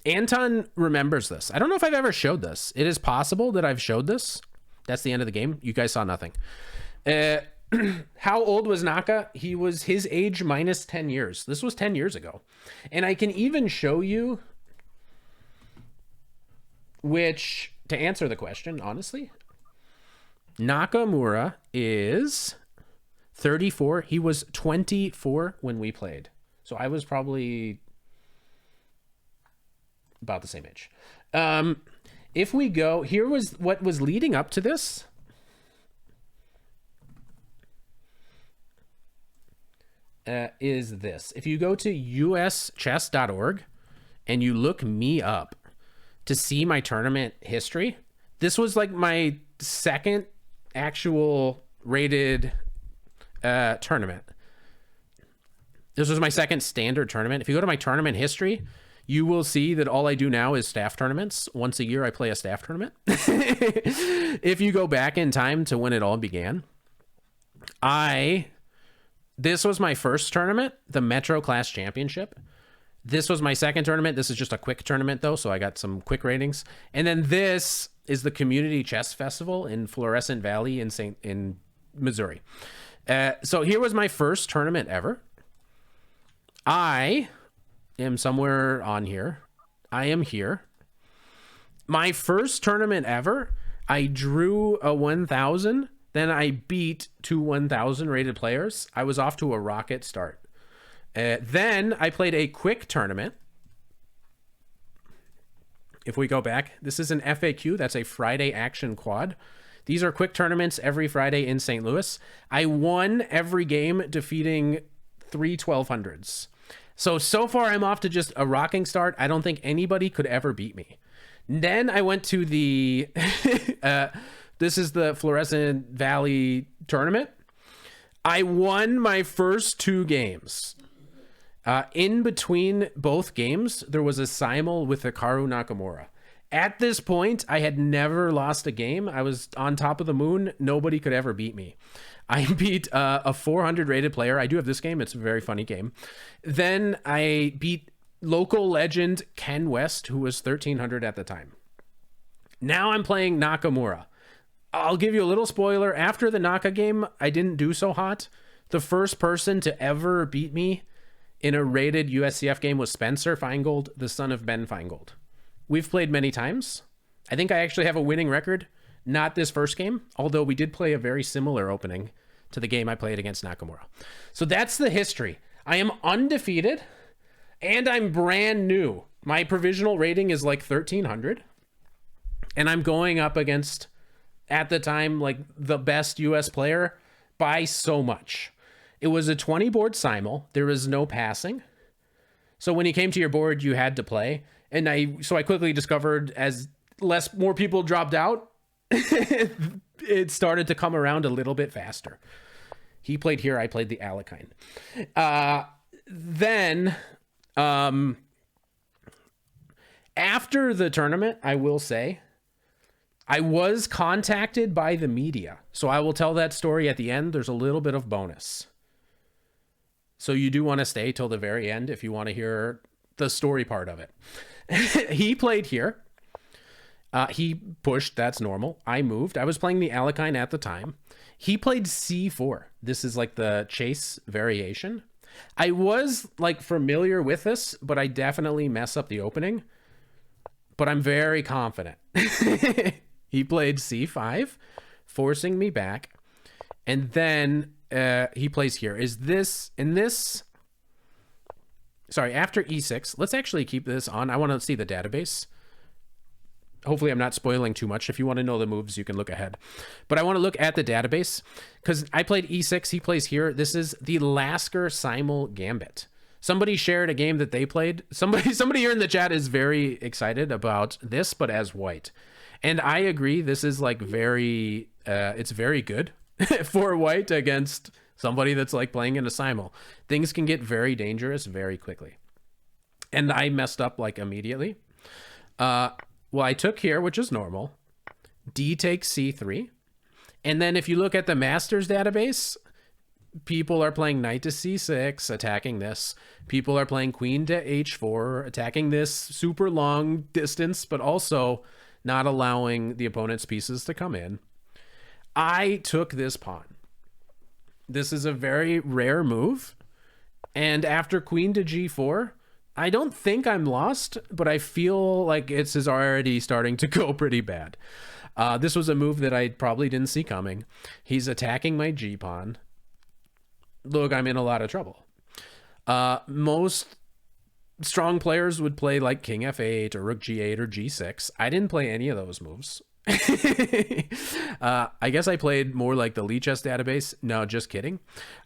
Anton remembers this. I don't know if I've ever showed this. It is possible that I've showed this. That's the end of the game. You guys saw nothing. How old was Naka? He was his age minus 10 years. This was 10 years ago. And I can even show you, which, to answer the question, honestly, Nakamura is 34. He was 24 when we played. So I was probably about the same age. If we go, here was what was leading up to this. Is this. If you go to uschess.org and you look me up to see my tournament history, this was like my second actual rated tournament. This was my second standard tournament. If you go to my tournament history, you will see that all I do now is staff tournaments. Once a year, I play a staff tournament. If you go back in time to when it all began, this was my first tournament, the Metro Class Championship. This was my second tournament. This is just a quick tournament, though, so I got some quick ratings. And then this is the Community Chess Festival in Fluorescent Valley in Missouri. So here was my first tournament ever. I am somewhere on here. I am here. My first tournament ever, I drew a 1,000. Then I beat two 1,000 rated players. I was off to a rocket start. Then I played a quick tournament. If we go back, this is an FAQ. That's a Friday action quad. These are quick tournaments every Friday in St. Louis. I won every game, defeating 3 1200s. So far I'm off to just a rocking start. I don't think anybody could ever beat me. Then I went to the... this is the Fluorescent Valley tournament. I won my first 2 games. In between both games, there was a simul with Hikaru Nakamura. At this point, I had never lost a game. I was on top of the moon. Nobody could ever beat me. I beat a 400 rated player. I do have this game. It's a very funny game. Then I beat local legend Ken West, who was 1300 at the time. Now I'm playing Nakamura. I'll give you a little spoiler. After the Naka game, I didn't do so hot. The first person to ever beat me in a rated USCF game was Spencer Feingold, the son of Ben Feingold. We've played many times. I think I actually have a winning record. Not this first game, although we did play a very similar opening to the game I played against Nakamura. So that's the history. I am undefeated, and I'm brand new. My provisional rating is like 1,300, and I'm going up against, at the time, like the best US player by so much. It was a 20 board simul. There was no passing. So when you came to your board, you had to play. And I quickly discovered as more people dropped out, it started to come around a little bit faster. He played here. I played the Alekhine. Then after the tournament, I will say, I was contacted by the media. So I will tell that story at the end. There's a little bit of bonus. So you do want to stay till the very end if you want to hear the story part of it. He played here. He pushed. That's normal. I moved. I was playing the Alekhine at the time. He played C4. This is like the chase variation. I was like familiar with this, but I definitely mess up the opening. But I'm very confident. He played C5, forcing me back. And then he plays here. After E6, let's actually keep this on. I want to see the database. Hopefully I'm not spoiling too much. If you want to know the moves, you can look ahead. But I want to look at the database because I played E6. He plays here. This is the Lasker Simul Gambit. Somebody shared a game that they played. Somebody here in the chat is very excited about this, but as white. And I agree. This is like it's very good for white against somebody that's like playing in a simul. Things can get very dangerous very quickly. And I messed up like immediately. Well, I took here, which is normal. D takes C3. And then if you look at the Masters database, People are playing knight to c6, attacking this. People are playing queen to h4, attacking this super long distance, but also not allowing the opponent's pieces to come in. I took this pawn. This is a very rare move. And after queen to g4, I don't think I'm lost, but I feel like it's already starting to go pretty bad. This was a move that I probably didn't see coming. He's attacking my g-pawn. Look, I'm in a lot of trouble. Most strong players would play like king f8 or rook g8 or g6. I didn't play any of those moves. I guess I played more like the Lee Chess database. No, just kidding.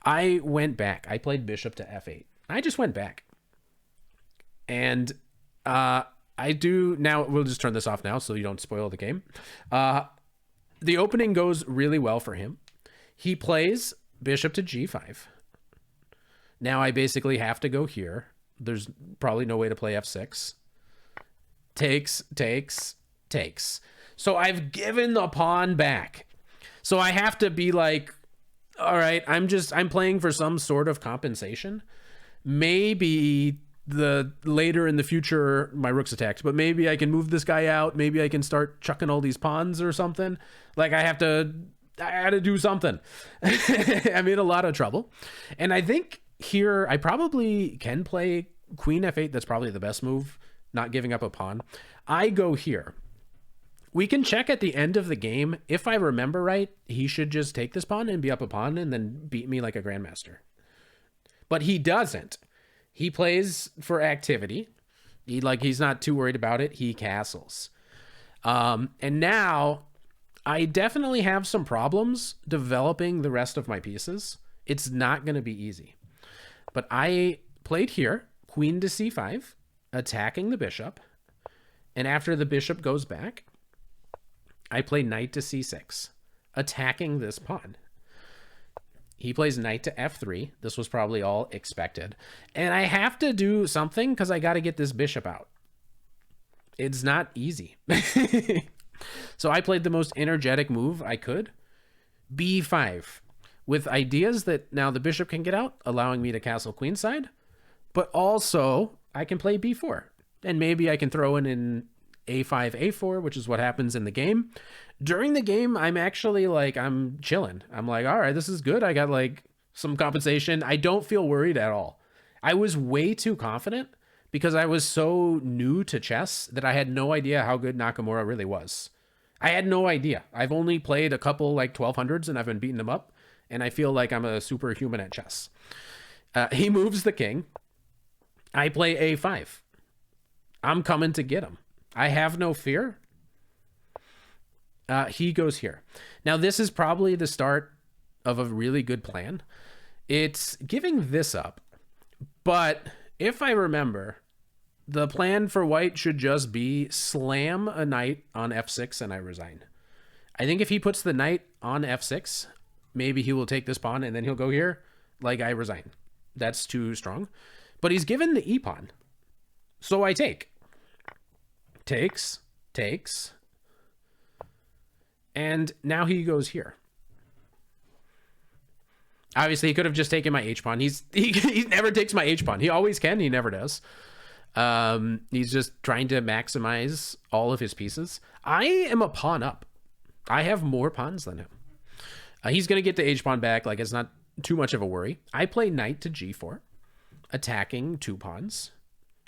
I went back. I played bishop to f8. I just went back. And I do now. We'll just turn this off now so you don't spoil the game. The opening goes really well for him. He plays bishop to g5. Now I basically have to go here. There's probably no way to play f6. Takes, takes, takes. So I've given the pawn back. So I have to be like, all right, I'm playing for some sort of compensation. Maybe later in the future, my rook's attacked, but maybe I can move this guy out. Maybe I can start chucking all these pawns or something. Like I had to do something. I'm in a lot of trouble. And I think here I probably can play queen f8. That's probably the best move, not giving up a pawn. I go here. We can check at the end of the game. If I remember right, he should just take this pawn and be up a pawn and then beat me like a grandmaster. But he doesn't. He plays for activity. He's not too worried about it. He castles. And now I definitely have some problems developing the rest of my pieces. It's not going to be easy. But I played here, queen to c5, attacking the bishop. And after the bishop goes back, I play knight to c6, attacking this pawn. He plays knight to f3. This was probably all expected. And I have to do something because I got to get this bishop out. It's not easy. So I played the most energetic move I could, b5, with ideas that now the bishop can get out, allowing me to castle queenside, but also I can play b4. And maybe I can throw in a5, a4, which is what happens in the game. During the game, I'm actually I'm chilling. I'm like, all right, this is good. I got some compensation. I don't feel worried at all. I was way too confident because I was so new to chess that I had no idea how good Nakamura really was. I had no idea. I've only played a couple 1200s and I've been beating them up. And I feel like I'm a superhuman at chess. He moves the king. I play a5. I'm coming to get him. I have no fear. He goes here. Now, this is probably the start of a really good plan. It's giving this up. But if I remember, the plan for white should just be slam a knight on f6 and I resign. I think if he puts the knight on f6, maybe he will take this pawn and then he'll go here. I resign. That's too strong. But he's given the e-pawn. So I take. Takes, takes, and now he goes here. Obviously, he could have just taken my h-pawn. He never takes my h-pawn. He always can. He never does. He's just trying to maximize all of his pieces. I am a pawn up. I have more pawns than him. He's going to get the h-pawn back. It's not too much of a worry. I play knight to g4, attacking two pawns.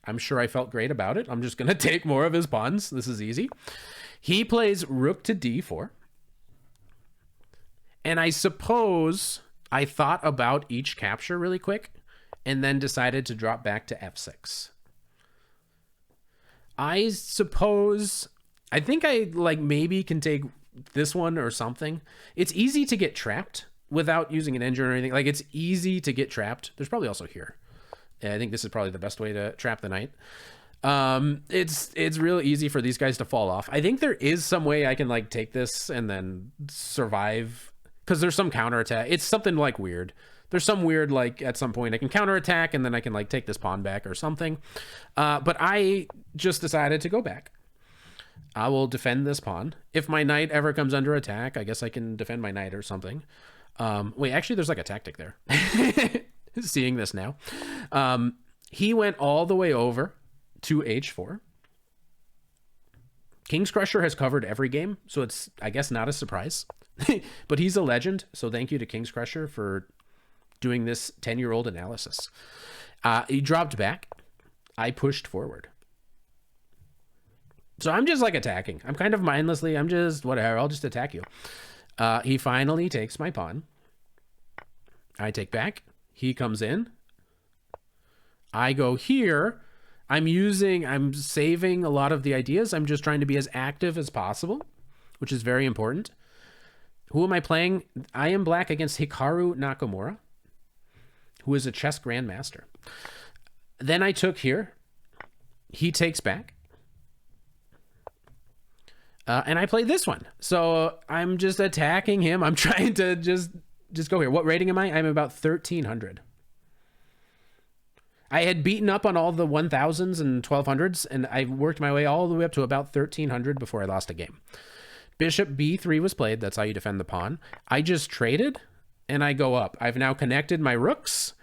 I'm sure I felt great about it. I'm just going to take more of his pawns. This is easy. He plays rook to d4. And I suppose I thought about each capture really quick and then decided to drop back to f6. I think I maybe can take this one or something. It's easy to get trapped without using an engine or anything. It's easy to get trapped. There's probably also here. I think this is probably the best way to trap the knight. It's really easy for these guys to fall off. I think there is some way I can take this and then survive because there's some counterattack. It's something weird. There's some weird at some point I can counterattack and then I can take this pawn back or something. But I just decided to go back. I will defend this pawn. If my knight ever comes under attack, I guess I can defend my knight or something. Wait, actually, there's like a tactic there. Seeing this now. He went all the way over to h4. King's Crusher has covered every game, so it's, I guess, not a surprise. But he's a legend, so thank you to King's Crusher for doing this 10-year-old analysis. He dropped back. I pushed forward. So I'm just like attacking. I'm kind of mindlessly. I'm just, whatever, I'll just attack you. He finally takes my pawn. I take back. He comes in. I go here. I'm saving a lot of the ideas. I'm just trying to be as active as possible, which is very important. Who am I playing? I am black against Hikaru Nakamura, who is a chess grandmaster. Then I took here. He takes back. And I play this one. So I'm just attacking him. I'm trying to just go here. What rating am I? I'm about 1,300. I had beaten up on all the 1,000s and 1,200s, and I worked my way all the way up to about 1,300 before I lost a game. Bishop b3 was played. That's how you defend the pawn. I just traded, and I go up. I've now connected my rooks,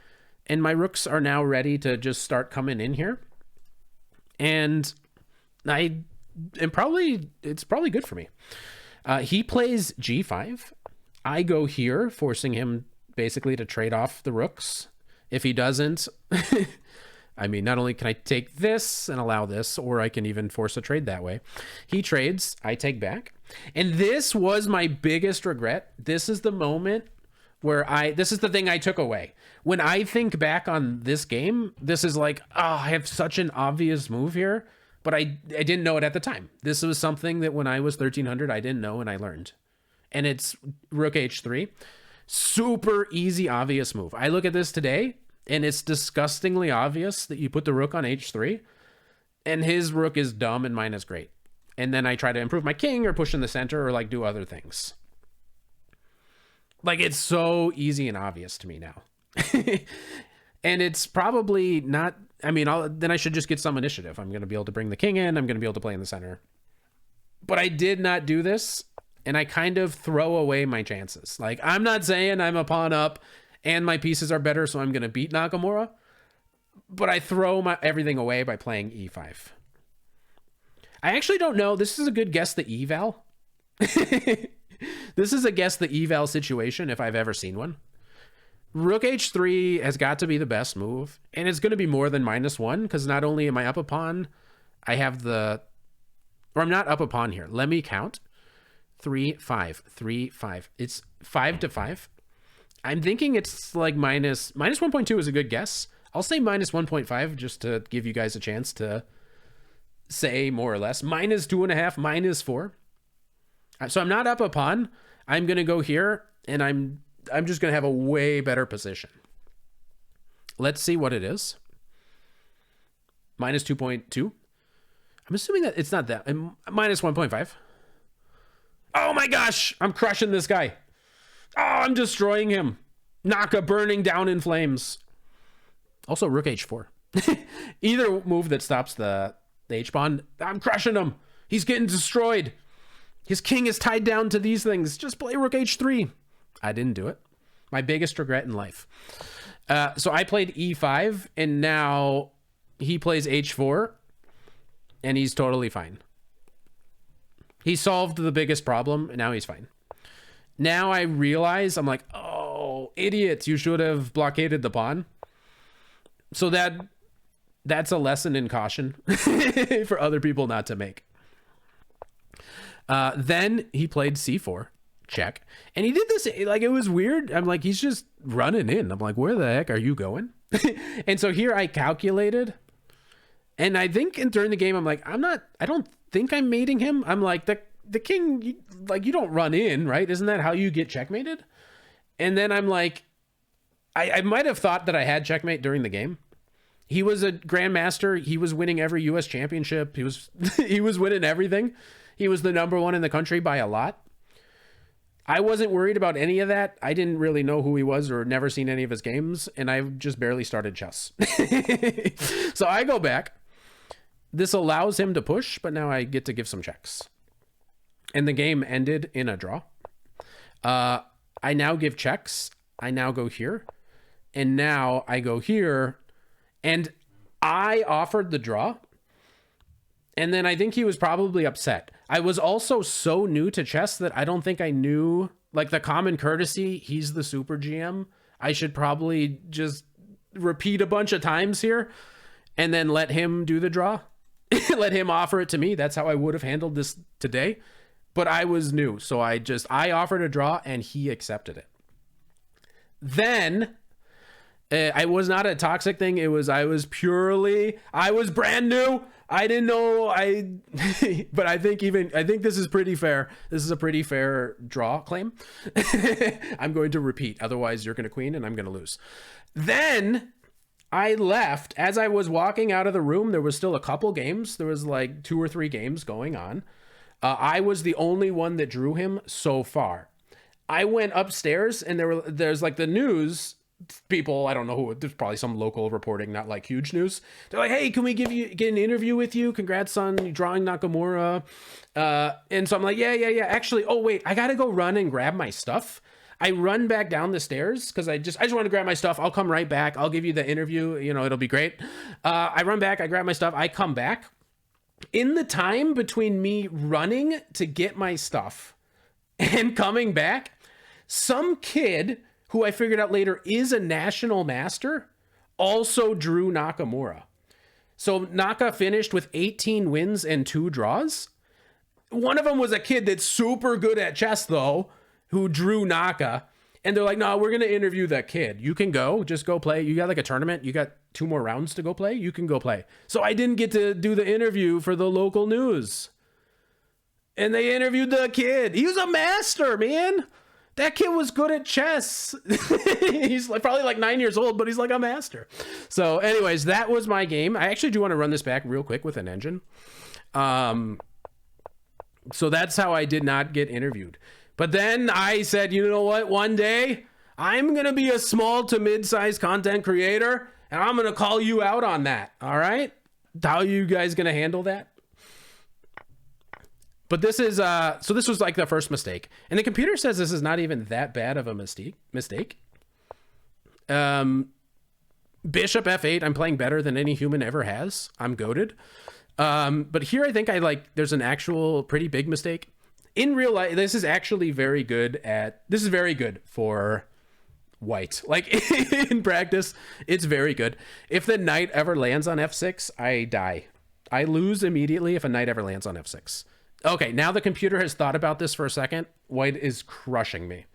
and my rooks are now ready to just start coming in here. And it's probably good for me. He plays g5. I go here, forcing him basically to trade off the rooks. If he doesn't, I mean, not only can I take this and allow this, or I can even force a trade that way. He trades, I take back. And this was my biggest regret. This is the moment where this is the thing I took away. When I think back on this game, this is like, oh, I have such an obvious move here, but I didn't know it at the time. This was something that when I was 1,300, I didn't know and I learned. And it's rook h3. Super easy, obvious move. I look at this today, and it's disgustingly obvious that you put the rook on h3, and his rook is dumb and mine is great. And then I try to improve my king or push in the center or like do other things. Like, it's so easy and obvious to me now. And it's probably not, I mean, then I should just get some initiative. I'm going to be able to bring the king in. I'm going to be able to play in the center. But I did not do this. And I kind of throw away my chances. Like, I'm not saying I'm a pawn up and my pieces are better, so I'm going to beat Nakamura. But I throw everything away by playing e5. I actually don't know. This is a good guess the eval. This is a guess the eval situation if I've ever seen one. Rook h3 has got to be the best move. And it's going to be more than -1 because not only am I up a pawn, I have or I'm not up a pawn here. Let me count. 3, 5, 3, 5. It's 5 to 5. I'm thinking it's like minus 1.2 is a good guess. I'll say minus 1.5 just to give you guys a chance to say more or less. -2.5, -4. So I'm not up a pawn. I'm going to go here, and I'm just going to have a way better position. Let's see what it is. -2.2. I'm assuming that it's not that. -1.5. Oh my gosh, I'm crushing this guy. Oh, I'm destroying him. Naka burning down in flames. Also, rook h4. Either move that stops the h-pawn, I'm crushing him. He's getting destroyed. His king is tied down to these things. Just play rook h3. I didn't do it. My biggest regret in life. So I played e5, and now he plays h4, and he's totally fine. He solved the biggest problem, and now he's fine. Now I realize, I'm like, oh, idiots, you should have blockaded the pawn. So that's a lesson in caution for other people not to make. Then he played c4, check. And he did this, like, it was weird. I'm like, he's just running in. I'm like, where the heck are you going? And so here I calculated. And I think during the game, I'm like, I don't think I'm mating him. I'm like, the king, you don't run in, right? Isn't that how you get checkmated? And then I'm like, I might have thought that I had checkmate during the game. He was a grandmaster. He was winning every U.S. championship. He was winning everything. He was the #1 in the country by a lot. I wasn't worried about any of that. I didn't really know who he was or never seen any of his games. And I just barely started chess. So I go back. This allows him to push, but now I get to give some checks. And the game ended in a draw. I now give checks. I now go here. And now I go here. And I offered the draw. And then I think he was probably upset. I was also so new to chess that I don't think I knew, like, the common courtesy. He's the super GM. I should probably just repeat a bunch of times here and then let him do the draw. Let him offer it to me. That's how I would have handled this today. But I was new. So I offered a draw and he accepted it. Then I was not a toxic thing. I was brand new. I didn't know but I think this is pretty fair. This is a pretty fair draw claim. I'm going to repeat. Otherwise you're going to queen and I'm going to lose. Then I left. As I was walking out of the room, there was still a couple games. There was like 2 or 3 games going on. I was the only one that drew him so far. I went upstairs and there's like the news people, I don't know who, there's probably some local reporting, not like huge news. They're like, hey, can we get an interview with you? Congrats on drawing Nakamura. And so I'm like, yeah. Actually, oh wait, I gotta go run and grab my stuff. I run back down the stairs because I just want to grab my stuff. I'll come right back. I'll give you the interview. You know, it'll be great. I run back, I grab my stuff. I come back. In the time between me running to get my stuff and coming back, some kid who I figured out later is a national master, also drew Nakamura. So Naka finished with 18 wins and 2 draws. One of them was a kid that's super good at chess, though, who drew Naka. And they're like, no, we're going to interview that kid. You can go, just go play. You got like a tournament. You got 2 more rounds to go play. You can go play. So I didn't get to do the interview for the local news. And they interviewed the kid. He was a master, man. That kid was good at chess. He's like probably like 9 years old, but he's like a master. So anyways, that was my game. I actually do want to run this back real quick with an engine. So that's how I did not get interviewed. But then I said, you know what? One day I'm going to be a small to mid-sized content creator and I'm going to call you out on that. All right. How are you guys going to handle that? But this is, so this was like the first mistake. And the computer says this is not even that bad of a mistake. Bishop F8, I'm playing better than any human ever has. I'm goated. But here I think there's an actual pretty big mistake. In real life, this is actually very good for white. Like in practice, it's very good. If the knight ever lands on F6, I die. I lose immediately if a knight ever lands on F6. Okay, now the computer has thought about this for a second. White is crushing me.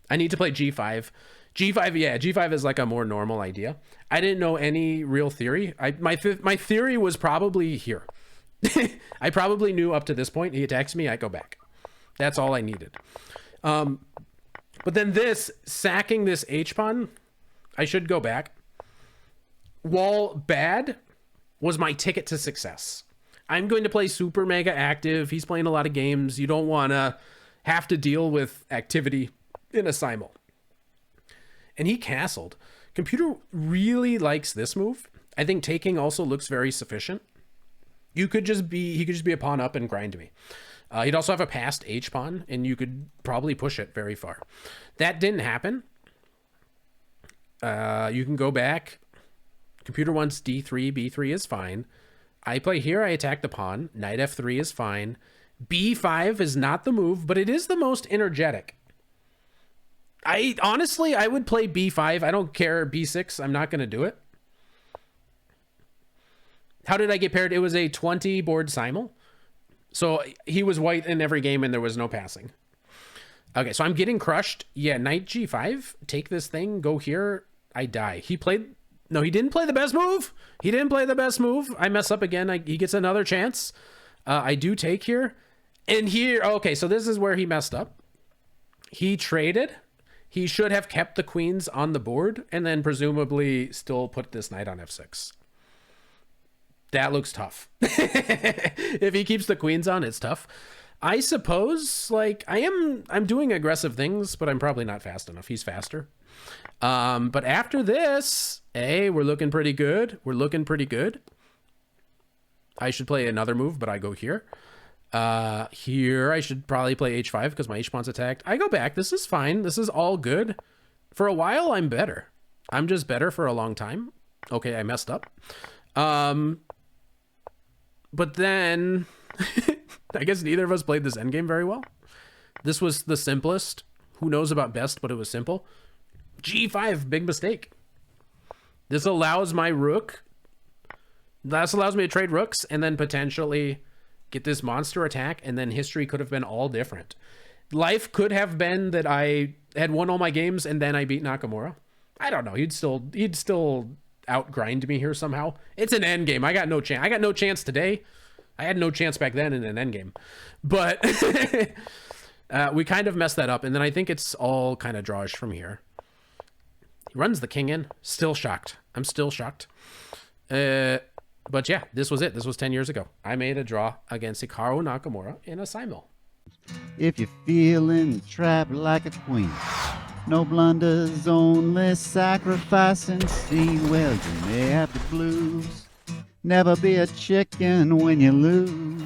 I need to play G5. G5 is like a more normal idea. I didn't know any real theory. My theory was probably here. I probably knew up to this point. He attacks me, I go back. That's all I needed. But then sacking this H-pawn, I should go back. Wall bad was my ticket to success. I'm going to play super mega active. He's playing a lot of games. You don't want to have to deal with activity in a simul. And he castled. Computer really likes this move. I think taking also looks very sufficient. He could just be a pawn up and grind me. He'd also have a passed H pawn and you could probably push it very far. That didn't happen. You can go back. Computer wants D3, B3 is fine. I play here, I attack the pawn. Knight F3 is fine. B5 is not the move, but it is the most energetic. Honestly, I would play B5. I don't care B6. I'm not going to do it. How did I get paired? It was a 20 board simul. So he was white in every game and there was no passing. Okay, so I'm getting crushed. Yeah, Knight G5. Take this thing. Go here. I die. No, he didn't play the best move. I mess up again. He gets another chance. I do take here. And here, okay, so this is where he messed up. He traded. He should have kept the queens on the board and then presumably still put this knight on F6. That looks tough. If he keeps the queens on, it's tough. I suppose, like, I'm doing aggressive things, but I'm probably not fast enough. He's faster. But after this, hey, we're looking pretty good. I should play another move, but I go here. Here, I should probably play h5 because my h-pawn's attacked. I go back. This is fine. This is all good. For a while, I'm better. I'm just better for a long time. Okay, I messed up. But then, I guess neither of us played this endgame very well. This was the simplest. Who knows about best, but it was simple. G5, big mistake. This allows my rook. This allows me to trade rooks and then potentially get this monster attack, and then history could have been all different. Life could have been that I had won all my games and then I beat Nakamura. I don't know. He'd still outgrind me here somehow. It's an endgame. I got no chance. I got no chance today. I had no chance back then in an endgame. But we kind of messed that up, and then I think it's all kind of drawish from here. He runs the king in. Still shocked. I'm still shocked. But yeah, this was it. This was 10 years ago. I made a draw against Hikaru Nakamura in a simul. If you're feeling trapped like a queen, no blunders, only sacrifice and see. Well, you may have the blues. Never be a chicken when you lose.